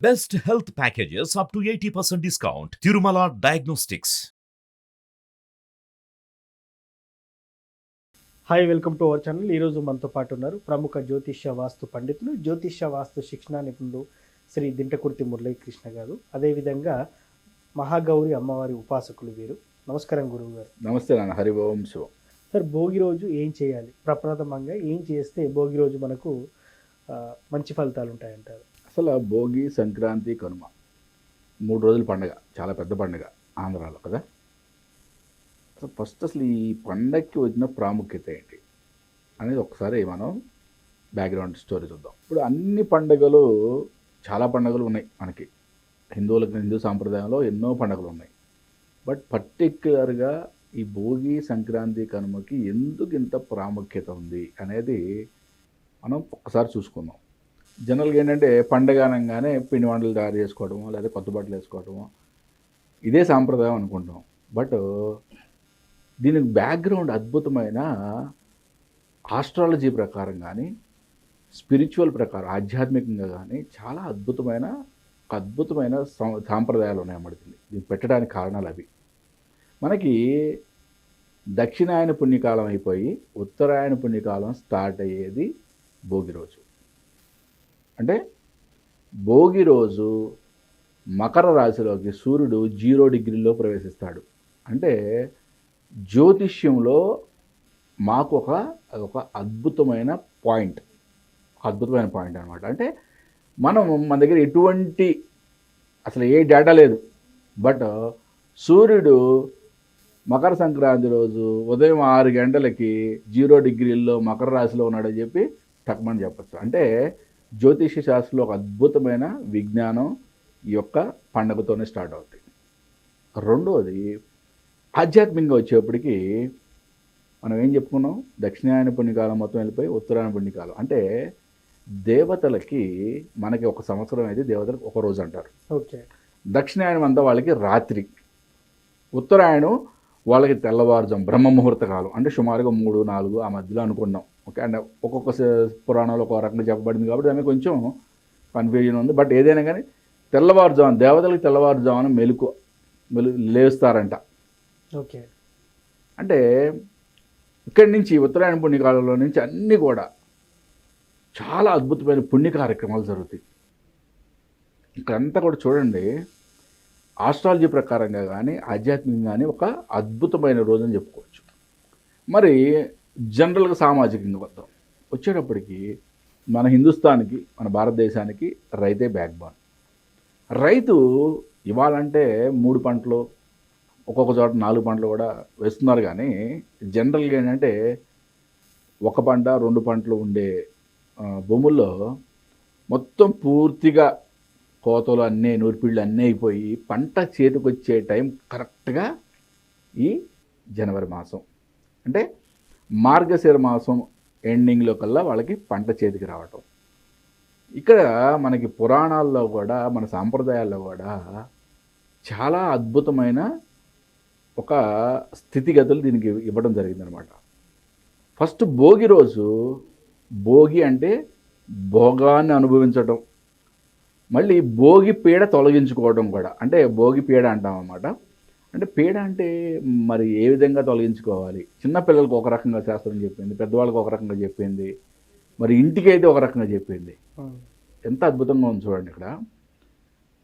Best health packages up to 80% discount. Tirumala Diagnostics. Hi welcome to our channel. ఈరోజు మనతో పాటు ఉన్నారు ప్రముఖ జ్యోతిష్య వాస్తు పండితులు, జ్యోతిష్య వాస్తు శిక్షణ నిపుణులు శ్రీ దింటకుర్తి మురళీకృష్ణ గారు. అదేవిధంగా మహాగౌరి అమ్మవారి ఉపాసకులు వీరు. నమస్కారం గురువు గారు. నమస్తే నాన్న. హరి ఓం శివం. సార్, భోగి రోజు ఏం చేయాలి? ప్రప్రథమంగా ఏం చేస్తే భోగి రోజు మనకు మంచి ఫలితాలు ఉంటాయంటారు? అసలు భోగి, సంక్రాంతి, కనుమ 3 రోజుల పండుగ, చాలా పెద్ద పండుగ ఆంధ్రాలో కదా. అసలు ఫస్ట్ ఈ పండగకి వచ్చిన ప్రాముఖ్యత ఏంటి అనేది ఒకసారి మనం బ్యాక్గ్రౌండ్ స్టోరీ చూద్దాం. ఇప్పుడు అన్ని పండుగలు, చాలా పండుగలు ఉన్నాయి మనకి. హిందూ సాంప్రదాయంలో ఎన్నో పండుగలు ఉన్నాయి. బట్ పర్టిక్యులర్గా ఈ భోగి, సంక్రాంతి, కనుమకి ఎందుకు ఇంత ప్రాముఖ్యత ఉంది అనేది మనం ఒక్కసారి చూసుకుందాం. జనరల్గా ఏంటంటే పండగ అనగానే పిండి వంటలు తయారు చేసుకోవడము, లేదా కొత్త బట్టలు వేసుకోవడము, ఇదే సాంప్రదాయం అనుకుంటాం. బట్ దీనికి బ్యాక్గ్రౌండ్ అద్భుతమైన ఆస్ట్రాలజీ ప్రకారం కానీ, స్పిరిచువల్ ప్రకారం, ఆధ్యాత్మికంగా కానీ చాలా అద్భుతమైన సాంప్రదాయాలు ఉన్నాయన్నమాట. దీన్ని పెట్టడానికి కారణాలు అవి. మనకి దక్షిణాయన పుణ్యకాలం అయిపోయి ఉత్తరాయణ పుణ్యకాలం స్టార్ట్ అయ్యేది భోగి రోజు. అంటే భోగి రోజు మకర రాశిలోకి సూర్యుడు 0 డిగ్రీలో ప్రవేశిస్తాడు. అంటే జ్యోతిష్యంలో మాకు ఒక అద్భుతమైన పాయింట్ అనమాట. అంటే మన దగ్గర ఎటువంటి అసలు ఏ డేటా లేదు. బట్ సూర్యుడు మకర సంక్రాంతి రోజు ఉదయం 6 గంటలకి 0 డిగ్రీల్లో మకర రాశిలో ఉన్నాడని చెప్పి తక్కువని చెప్పచ్చు. అంటే జ్యోతిష శాస్త్రంలో ఒక అద్భుతమైన విజ్ఞానం ఈ యొక్క పండగతోనే స్టార్ట్ అవుతుంది. రెండవది, ఆధ్యాత్మికంగా వచ్చేప్పటికి మనం ఏం చెప్పుకున్నాం, దక్షిణాయన పుణ్యకాలం మొత్తం వెళ్ళిపోయి ఉత్తరాయణ పుణ్యకాలం. అంటే దేవతలకి మనకి ఒక సంవత్సరం అయితే దేవతలకు ఒక రోజు అంటారు. ఓకే. దక్షిణాయనం అంతా వాళ్ళకి రాత్రి, ఉత్తరాయణం వాళ్ళకి తెల్లవారుజాము బ్రహ్మ ముహూర్త కాలం. అంటే సుమారుగా 3-4 ఆ మధ్యలో అనుకున్నాం. ఓకే. అండ్ ఒక్కొక్క పురాణంలో ఒక రకంగా చెప్పబడింది కాబట్టి దానికి కొంచెం కన్ఫ్యూజన్ ఉంది. బట్ ఏదైనా కానీ తెల్లవారుజాము, దేవతలకి తెల్లవారుజామున లేస్తారంట. ఓకే. అంటే ఇక్కడి నుంచి ఉత్తరాయణ పుణ్యకాలంలో నుంచి అన్నీ కూడా చాలా అద్భుతమైన పుణ్య కార్యక్రమాలు జరుగుతాయి. ఇక్కడంతా కూడా చూడండి, ఆస్ట్రాలజీ ప్రకారంగా కానీ ఆధ్యాత్మికంగా కానీ ఒక అద్భుతమైన రోజు అని చెప్పుకోవచ్చు. మరి జనరల్గా సామాజికంగా వచ్చేటప్పటికి మన హిందుస్థాన్కి, మన భారతదేశానికి రైతే బ్యాక్బోన్. రైతు ఇవ్వాలంటే 3 పంటలు, ఒక్కొక్క చోట 4 పంటలు కూడా వేస్తున్నారు. కానీ జనరల్గా ఏంటంటే 1 పంట 2 పంటలు ఉండే భూముల్లో మొత్తం పూర్తిగా కోతలు అన్నీ, నూర్పిళ్ళు అన్నీ అయిపోయి పంట చేతికొచ్చే టైం కరెక్ట్గా ఈ జనవరి మాసం. అంటే మార్గశిర మాసం ఎండింగ్లో కల్లా వాళ్ళకి పంట చేతికి రావటం. ఇక్కడ మనకి పురాణాల్లో కూడా, మన సాంప్రదాయాల్లో కూడా చాలా అద్భుతమైన ఒక స్థితిగతులు దీనికి ఇవ్వడం జరిగిందనమాట. ఫస్ట్ భోగి రోజు, భోగి అంటే భోగాన్ని అనుభవించడం, మళ్ళీ భోగి పీడ తొలగించుకోవడం కూడా. అంటే భోగి పీడ అంటాం అన్నమాట. అంటే పీడ అంటే మరి ఏ విధంగా తొలగించుకోవాలి? చిన్నపిల్లలకు ఒక రకంగా శాస్త్రం చెప్పింది, పెద్దవాళ్ళకి ఒక రకంగా చెప్పింది, మరి ఇంటికి అయితే ఒక రకంగా చెప్పింది. ఎంత అద్భుతంగా ఉంది చూడండి. ఇక్కడ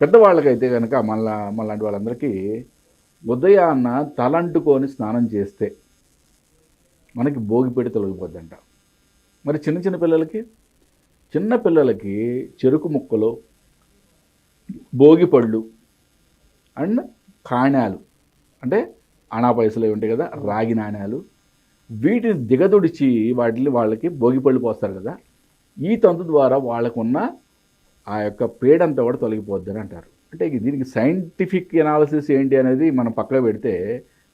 పెద్దవాళ్ళకైతే కనుక మళ్ళాంటి వాళ్ళందరికీ ఉదయాన్న తలంటుకొని స్నానం చేస్తే మనకి భోగి పీడ తొలగిపోద్దంట. మరి చిన్న పిల్లలకి చెరుకు ముక్కలు, భోగి పళ్ళు అండ్ కాణాలు, అంటే అనా పైసలు ఉంటాయి కదా, రాగి నాణ్యాలు, వీటిని దిగదుడిచి వాళ్ళకి భోగి పళ్ళు పోస్తారు కదా. ఈ తంతు ద్వారా వాళ్ళకున్న ఆ యొక్క పీడంతా కూడా తొలగిపోద్దని అంటారు. అంటే దీనికి సైంటిఫిక్ ఎనాలిసిస్ ఏంటి అనేది మనం పక్కన పెడితే,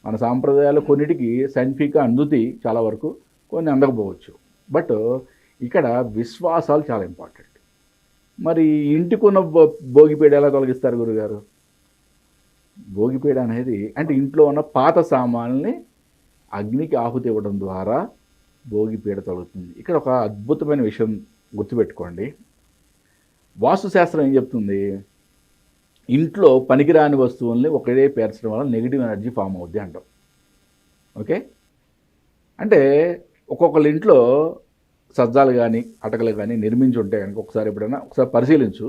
మన సాంప్రదాయాలు కొన్నిటికి సైంటిఫిక్గా అందుతాయి చాలా వరకు, కొన్ని అందకపోవచ్చు. బట్ ఇక్కడ విశ్వాసాలు చాలా ఇంపార్టెంట్. మరి ఇంటికున్న భోగిపీడ ఎలా తొలగిస్తారు గురుగారు? భోగిపీడ అనేది అంటే ఇంట్లో ఉన్న పాత సామాన్ని అగ్నికి ఆహుతి ఇవ్వడం ద్వారా భోగిపీడ తొలగుతుంది. ఇక్కడ ఒక అద్భుతమైన విషయం గుర్తుపెట్టుకోండి. వాస్తుశాస్త్రం ఏం చెప్తుంది, ఇంట్లో పనికిరాని వస్తువుల్ని ఒకటే పేర్చడం వల్ల నెగిటివ్ ఎనర్జీ ఫామ్ అవుద్ది అంటాం. ఓకే, అంటే ఒక్కొక్కళ్ళ ఇంట్లో సజ్జాలు కానీ అటకలు కానీ నిర్మించి ఉంటే కనుక ఒకసారి ఎప్పుడైనా ఒకసారి పరిశీలించు.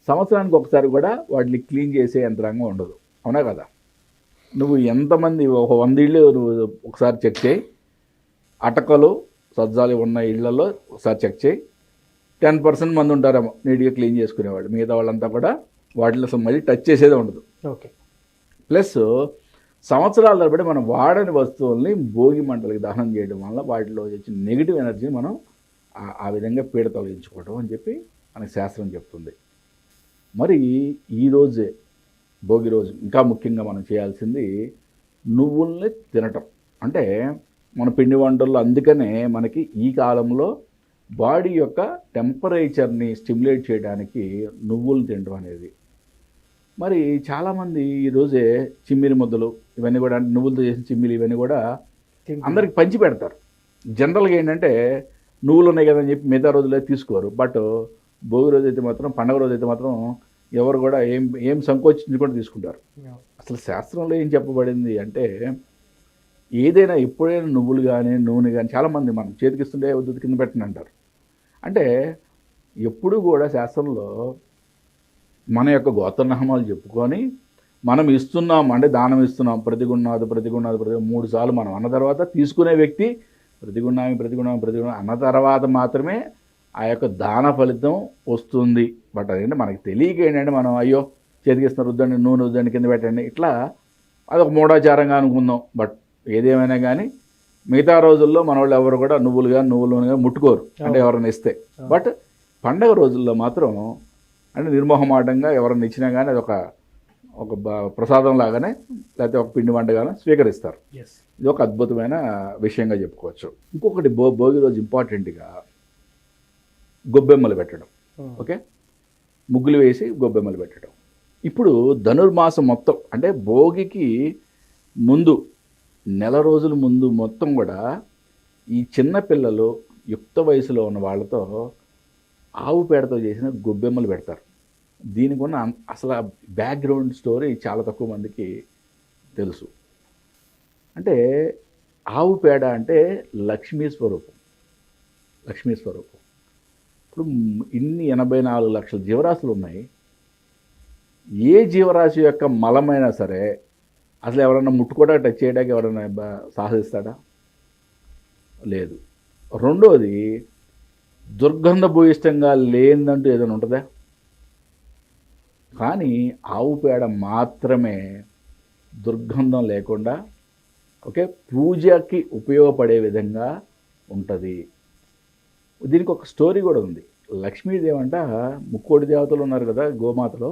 సంవత్సరానికి ఒకసారి కూడా వాటిని క్లీన్ చేసే యంత్రాంగం ఉండదు, అవునా కదా? నువ్వు ఎంతమంది ఒక 100 ఇళ్ళు నువ్వు ఒకసారి చెక్ చేయి, అటకలు సజ్జాలు ఉన్న ఇళ్లలో ఒకసారి చెక్ చేయి, 10% మంది ఉంటారేమో నీట్గా క్లీన్ చేసుకునేవాళ్ళు. మిగతా వాళ్ళంతా కూడా వాటిలో మళ్ళీ టచ్ చేసేదే ఉండదు. ఓకే, ప్లస్ సంవత్సరాల తరబడి మనం వాడని వస్తువుల్ని భోగి మంటలకి దహనం చేయడం వల్ల వాటిలో వచ్చిన నెగిటివ్ ఎనర్జీ మనం ఆ విధంగా పీడ తొలగించుకోవడం అని చెప్పి మనకి శాస్త్రం చెప్తుంది. మరి ఈరోజే భోగి రోజు ఇంకా ముఖ్యంగా మనం చేయాల్సింది నువ్వుల్ని తినటం. అంటే మన పిండి వంటల్లో అందుకనే మనకి ఈ కాలంలో బాడీ యొక్క టెంపరేచర్ని స్టిమ్యులేట్ చేయడానికి నువ్వులు తినడం అనేది. మరి చాలామంది ఈరోజే చిమ్మిలి ముద్దలు ఇవన్నీ కూడా, అంటే నువ్వులతో చేసిన చిమ్మిలి ఇవన్నీ కూడా అందరికి పంచి పెడతారు. జనరల్గా ఏంటంటే నువ్వులు ఉన్నాయి కదని చెప్పి మిగతా రోజులే తీసుకోరు. బట్ భోగి రోజు అయితే మాత్రం, పండగ రోజు అయితే మాత్రం ఎవరు కూడా ఏం సంకోచించుకుంటూ తీసుకుంటారు. అసలు శాస్త్రంలో ఏం చెప్పబడింది అంటే, ఏదైనా ఎప్పుడైనా నువ్వులు కానీ నూనె కానీ చాలామంది మనం చేతికిస్తుంటే వద్దు కింద పెట్టండి అంటారు. అంటే ఎప్పుడు కూడా శాస్త్రంలో మన యొక్క గోత్రనామాలు చెప్పుకొని మనం ఇస్తున్నాం, అంటే దానం ఇస్తున్నాం, ప్రతిగుణాదు 3 సార్లు మనం అన్న తర్వాత తీసుకునే వ్యక్తి ప్రతిగుణామి అన్న తర్వాత మాత్రమే ఆ యొక్క దాన ఫలితం వస్తుంది. బట్ అదేంటే మనకి తెలియక ఏంటంటే మనం అయ్యో చేతికిస్తున్న రుద్దండి, నూనె రుద్దండి, కింద పెట్టండి, ఇట్లా అదొక మూఢాచారంగా అనుకుందాం. బట్ ఏదేమైనా కానీ మిగతా రోజుల్లో మన వాళ్ళు ఎవరు కూడా నువ్వులు నూనె కానీ ముట్టుకోరు, అంటే ఎవరైనా ఇస్తే. బట్ పండగ రోజుల్లో మాత్రం అంటే నిర్మోహమాటంగా ఎవరైనా ఇచ్చినా కానీ అది ఒక ప్రసాదం లాగానే లేకపోతే ఒక పిండి వంటగానే స్వీకరిస్తారు. ఇది ఒక అద్భుతమైన విషయంగా చెప్పుకోవచ్చు. ఇంకొకటి భోగి రోజు ఇంపార్టెంట్గా గొబ్బెమ్మలు పెట్టడం. ఓకే, ముగ్గులు వేసి గొబ్బెమ్మలు పెట్టడం. ఇప్పుడు ధనుర్మాసం మొత్తం అంటే భోగికి ముందు నెల రోజుల ముందు మొత్తం కూడా ఈ చిన్న పిల్లలు యుక్త వయసులో ఉన్న వాళ్ళతో ఆవు పేడతో చేసిన గొబ్బెమ్మలు పెడతారు. దీనికి ఉన్న అసలు బ్యాక్గ్రౌండ్ స్టోరీ చాలా తక్కువ మందికి తెలుసు. అంటే ఆవు పేడ అంటే లక్ష్మీ స్వరూపం. ఇప్పుడు ఇన్ని 84 లక్షల జీవరాశులు ఉన్నాయి. ఏ జీవరాశి యొక్క మలమైనా సరే అసలు ఎవరన్నా ముట్టుకోవడానికి, టచ్ చేయడానికి ఎవరైనా సాహసిస్తాడా? లేదు. రెండోది, దుర్గంధభూయిష్టంగా లేనిదంటూ ఏదైనా ఉంటుందా? కానీ ఆవు పేడ మాత్రమే దుర్గంధం లేకుండా ఓకే పూజకి ఉపయోగపడే విధంగా ఉంటుంది. దీనికి ఒక స్టోరీ కూడా ఉంది. లక్ష్మీదేవి అంట ముక్కోటి దేవతలు ఉన్నారు కదా గోమాతలో,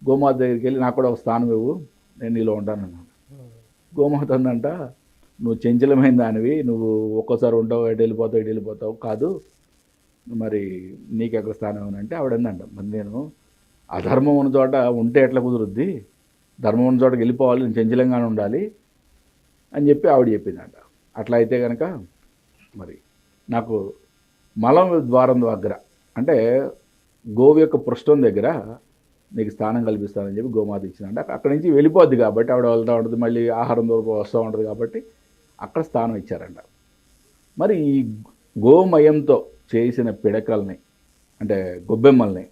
గోమాత దగ్గరికి వెళ్ళి నాకు కూడా ఒక స్థానం ఇవ్వు, నేను నీలో ఉంటానన్నాను. గోమాత అందంట, నువ్వు చంచలమైన దానివి, నువ్వు ఒక్కోసారి ఉండవు, ఎటు వెళ్ళిపోతావు కాదు, మరి నీకెక్కడ స్థానం ఏమనంటే ఆవిడందంట, మరి నేను అధర్మం ఉన్న చోట ఉంటే ఎట్లా కుదురుద్ది, ధర్మం ఉన్న చోటకి వెళ్ళిపోవాలి, నేను చంచలంగానే ఉండాలి అని చెప్పి ఆవిడ చెప్పిందంట. అట్లా అయితే కనుక మరి నాకు మలం ద్వారం దగ్గర అంటే గోవు యొక్క పృష్ఠం దగ్గర నీకు స్థానం కల్పిస్తానని చెప్పి గోమాత ఇచ్చిందంట. అక్కడి నుంచి వెళ్ళిపోద్ది కాబట్టి ఆవిడ వెళ్తూ ఉంటుంది, మళ్ళీ ఆహారం దొరకు వస్తూ ఉంటుంది కాబట్టి అక్కడ స్థానం ఇచ్చారంట. మరి ఈ గోమయంతో చేసిన పిడకల్ని అంటే గొబ్బెమ్మల్ని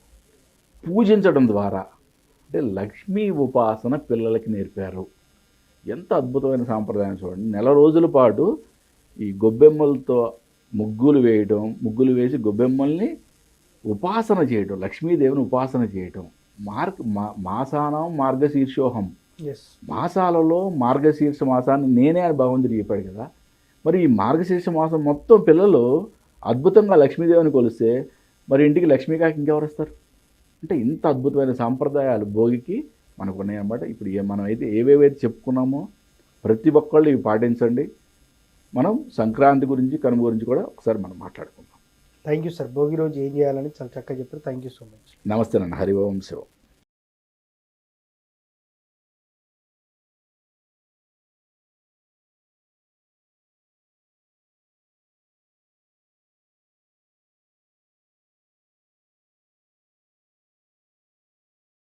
పూజించడం ద్వారా అంటే లక్ష్మీ ఉపాసన పిల్లలకి నేర్పారు. ఎంత అద్భుతమైన సాంప్రదాయం చూడండి. నెల రోజుల పాటు ఈ గొబ్బెమ్మలతో ముగ్గులు వేసి గొబ్బెమ్మల్ని ఉపాసన చేయటం, లక్ష్మీదేవిని ఉపాసన చేయటం. మాసానం మార్గశీర్షోహం, మాసాలలో మార్గశీర్ష మాసాన్ని నేనే అని భగవంతుడు చెప్పాడు కదా. మరి ఈ మార్గశీర్ష మాసం మొత్తం పిల్లలు అద్భుతంగా లక్ష్మీదేవిని కొలిస్తే మరి ఇంటికి లక్ష్మీకాకి ఇంకెవరు వస్తారు? అంటే ఇంత అద్భుతమైన సాంప్రదాయాలు భోగికి మనకు ఉన్నాయన్నమాట. ఇప్పుడు మనం అయితే ఏవేవైతే చెప్పుకున్నామో ప్రతి ఒక్కళ్ళు ఇవి పాటించండి. మనం సంక్రాంతి గురించి, కనుమ గురించి కూడా ఒకసారి మనం మాట్లాడుకుందాం. Thank you sir. భోగి రోజు ఏం చేయాలని చాలా చక్కగా చెప్పారు. Thank you so much. నమస్తే నాన్న. హరి ఓం శివం.